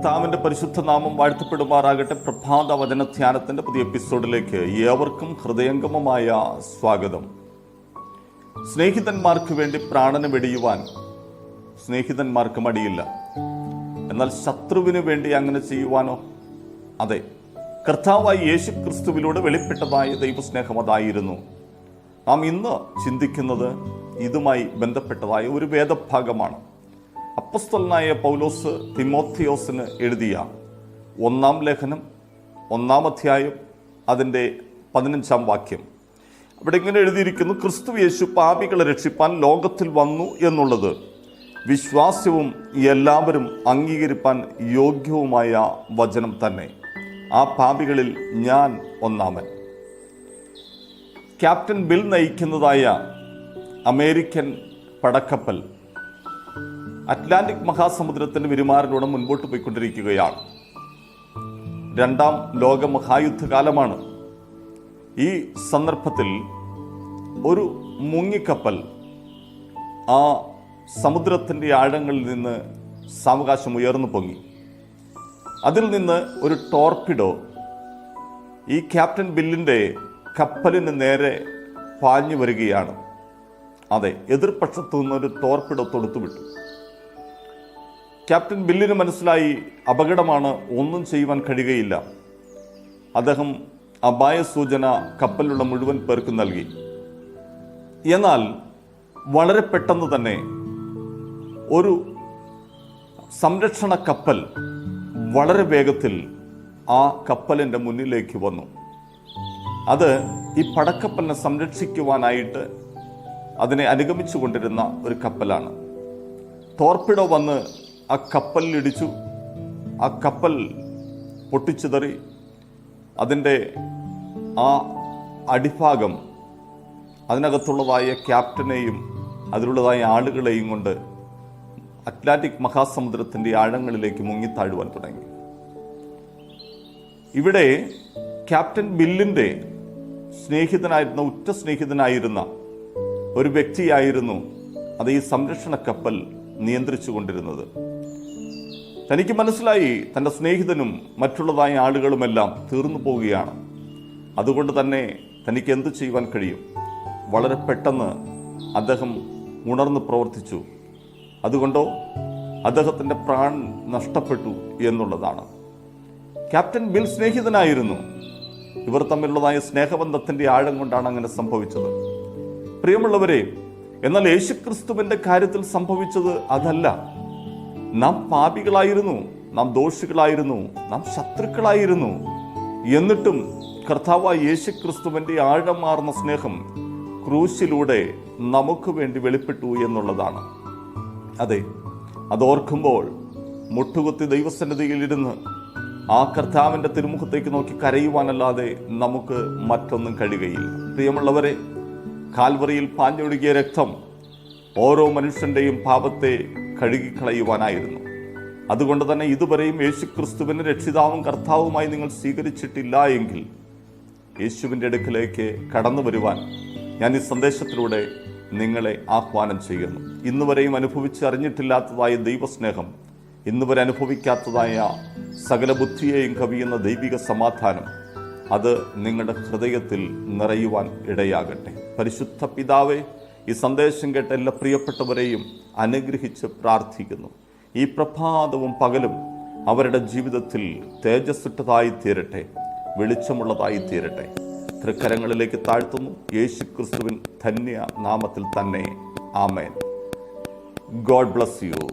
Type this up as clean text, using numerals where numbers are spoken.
കർത്താവിൻ്റെ പരിശുദ്ധ നാമം വാഴ്ത്തപ്പെടുമാറാകട്ടെ. പ്രഭാത വചന ധ്യാനത്തിൻ്റെ പുതിയ എപ്പിസോഡിലേക്ക് ഏവർക്കും ഹൃദയംഗമമായ സ്വാഗതം. സ്നേഹിതന്മാർക്ക് വേണ്ടി പ്രാണന് വെടിയുവാൻ സ്നേഹിതന്മാർക്ക് മടിയില്ല. എന്നാൽ ശത്രുവിന് വേണ്ടി അങ്ങനെ ചെയ്യുവാനോ? അതെ, കർത്താവായ യേശു ക്രിസ്തുവിലൂടെ വെളിപ്പെട്ടതായ ദൈവസ്നേഹം അതായിരുന്നു. നാം ഇന്ന് ചിന്തിക്കുന്നത് ഇതുമായി ബന്ധപ്പെട്ടതായ ഒരു വേദഭാഗമാണ്. അപ്പോസ്തലനായ പൗലോസ് തിമോഥെയോസിന് എഴുതിയ 1-ാം ലേഖനം 1-ാം അധ്യായം അതിൻ്റെ 15-ാം വാക്യം. അവിടെ ഇങ്ങനെ എഴുതിയിരിക്കുന്നു: ക്രിസ്തു യേശു പാപികളെ രക്ഷിപ്പാൻ ലോകത്തിൽ വന്നു എന്നുള്ളത് വിശ്വാസ്യവും എല്ലാവരും അംഗീകരിപ്പാൻ യോഗ്യവുമായ വചനം തന്നെ. ആ പാപികളിൽ ഞാൻ ഒന്നാമൻ. ക്യാപ്റ്റൻ ബിൽ നയിക്കുന്നതായ അമേരിക്കൻ പടക്കപ്പൽ അറ്റ്ലാന്റിക് മഹാസമുദ്രത്തിൻ്റെ വിരുമാറിലൂടെ മുൻപോട്ട് പോയിക്കൊണ്ടിരിക്കുകയാണ്. 2-ാം ലോക മഹായുദ്ധകാലമാണ്. ഈ സന്ദർഭത്തിൽ ഒരു മുങ്ങിക്കപ്പൽ ആ സമുദ്രത്തിൻ്റെ ആഴങ്ങളിൽ നിന്ന് സാവകാശം ഉയർന്നു പൊങ്ങി. അതിൽ നിന്ന് ഒരു ടോർപിഡോ ഈ ക്യാപ്റ്റൻ ബില്ലിൻ്റെ കപ്പലിന് നേരെ പാഞ്ഞു വരികയാണ്. അതെ, എതിർപക്ഷത്തു നിന്നൊരു ടോർപിഡോ തൊടുത്തുവിട്ടു. ക്യാപ്റ്റൻ ബില്ലിന് മനസ്സിലായി അപകടമാണ്, ഒന്നും ചെയ്യുവാൻ കഴിയുകയില്ല. അദ്ദേഹം അപായ സൂചന കപ്പലിലുള്ള മുഴുവൻ പേർക്കും നൽകി. എന്നാൽ വളരെ പെട്ടെന്ന് തന്നെ ഒരു സംരക്ഷണ കപ്പൽ വളരെ വേഗത്തിൽ ആ കപ്പലിൻ്റെ മുന്നിലേക്ക് വന്നു. അത് ഈ പടക്കപ്പലിനെ സംരക്ഷിക്കുവാനായിട്ട് അതിനെ അനുഗമിച്ചു കൊണ്ടിരുന്ന ഒരു കപ്പലാണ്. ടോർപിഡോ വന്ന് ആ കപ്പലിലിടിച്ചു. ആ കപ്പൽ പൊട്ടിച്ചിതറി. അതിൻ്റെ ആ അടിഭാഗം അതിനകത്തുള്ളതായ ക്യാപ്റ്റനെയും അതിലുള്ളതായ ആളുകളെയും കൊണ്ട് അറ്റ്ലാന്റിക് മഹാസമുദ്രത്തിൻ്റെ ആഴങ്ങളിലേക്ക് മുങ്ങിത്താഴുവാൻ തുടങ്ങി. ഇവിടെ ക്യാപ്റ്റൻ ബില്ലിൻ്റെ സ്നേഹിതനായിരുന്ന, ഉറ്റ സ്നേഹിതനായിരുന്ന ഒരു വ്യക്തിയായിരുന്നു അത് ഈ സംരക്ഷണ കപ്പൽ നിയന്ത്രിച്ചു കൊണ്ടിരുന്നത്. തനിക്ക് മനസ്സിലായി തൻ്റെ സ്നേഹിതനും മറ്റുള്ളതായ ആളുകളുമെല്ലാം തീർന്നു പോവുകയാണ്. അതുകൊണ്ട് തന്നെ തനിക്ക് എന്തു ചെയ്യുവാൻ കഴിയും? വളരെ പെട്ടെന്ന് അദ്ദേഹം ഉണർന്ന് പ്രവർത്തിച്ചു. അതുകൊണ്ടോ അദ്ദേഹത്തിൻ്റെ പ്രാൺ നഷ്ടപ്പെട്ടു എന്നുള്ളതാണ്. ക്യാപ്റ്റൻ ബിൽ സ്നേഹിതനായിരുന്നു. ഇവർ തമ്മിലുള്ളതായ സ്നേഹബന്ധത്തിൻ്റെ ആഴം കൊണ്ടാണ് അങ്ങനെ സംഭവിച്ചത്. പ്രിയമുള്ളവരെ, എന്നാൽ യേശുക്രിസ്തുവിൻ്റെ കാര്യത്തിൽ സംഭവിച്ചത് അതല്ല. നാം പാപികളായിരുന്നു, നാം ദോഷികളായിരുന്നു, നാം ശത്രുക്കളായിരുന്നു. എന്നിട്ടും കർത്താവായ യേശുക്രിസ്തുവിൻ്റെ ആഴമാർന്ന സ്നേഹം ക്രൂശിലൂടെ നമുക്ക് വേണ്ടി വെളിപ്പെട്ടു എന്നുള്ളതാണ്. അതെ, അതോർക്കുമ്പോൾ മുട്ടുകുത്തി ദൈവസന്നിധിയിലിരുന്ന് ആ കർത്താവിൻ്റെ തിരുമുഖത്തേക്ക് നോക്കി കരയുവാനല്ലാതെ നമുക്ക് മറ്റൊന്നും കഴിയുകയില്ല. പ്രിയമുള്ളവരെ, കാൽവറിയിൽ പാഞ്ഞൊഴുകിയ രക്തം ഓരോ മനുഷ്യൻ്റെയും പാപത്തെ കഴുകിക്കളയുവാനായിരുന്നു. അതുകൊണ്ട് തന്നെ ഇതുവരെയും യേശുക്രിസ്തുവിനെ രക്ഷിതാവും കർത്താവുമായി നിങ്ങൾ സ്വീകരിച്ചിട്ടില്ല എങ്കിൽ യേശുവിൻ്റെ അടുക്കിലേക്ക് കടന്നു വരുവാൻ ഞാൻ ഈ സന്ദേശത്തിലൂടെ നിങ്ങളെ ആഹ്വാനം ചെയ്യുന്നു. ഇന്നുവരെയും അനുഭവിച്ചറിഞ്ഞിട്ടില്ലാത്തതായ ദൈവസ്നേഹം, ഇന്നുവരെ അനുഭവിക്കാത്തതായ സകല ബുദ്ധിയെയും കവിയുന്ന ദൈവിക സമാധാനം, അത് നിങ്ങളുടെ ഹൃദയത്തിൽ നിറയുവാൻ ഇടയാകട്ടെ. പരിശുദ്ധ പിതാവേ, ഈ സന്ദേശം കേട്ട എല്ലാ പ്രിയപ്പെട്ടവരെയും അനുഗ്രഹിച്ച് പ്രാർത്ഥിക്കുന്നു. ഈ പ്രഭാതവും പകലും അവരുടെ ജീവിതത്തിൽ തേജസ്സുറ്റതായി തീരട്ടെ, വെളിച്ചമുള്ളതായി തീരട്ടെ. തൃക്കരങ്ങളിലേക്ക് താഴ്ത്തുന്നു, യേശുക്രിസ്തുവിൻ ധന്യ നാമത്തിൽ തന്നെ. ആമേൻ. God bless U.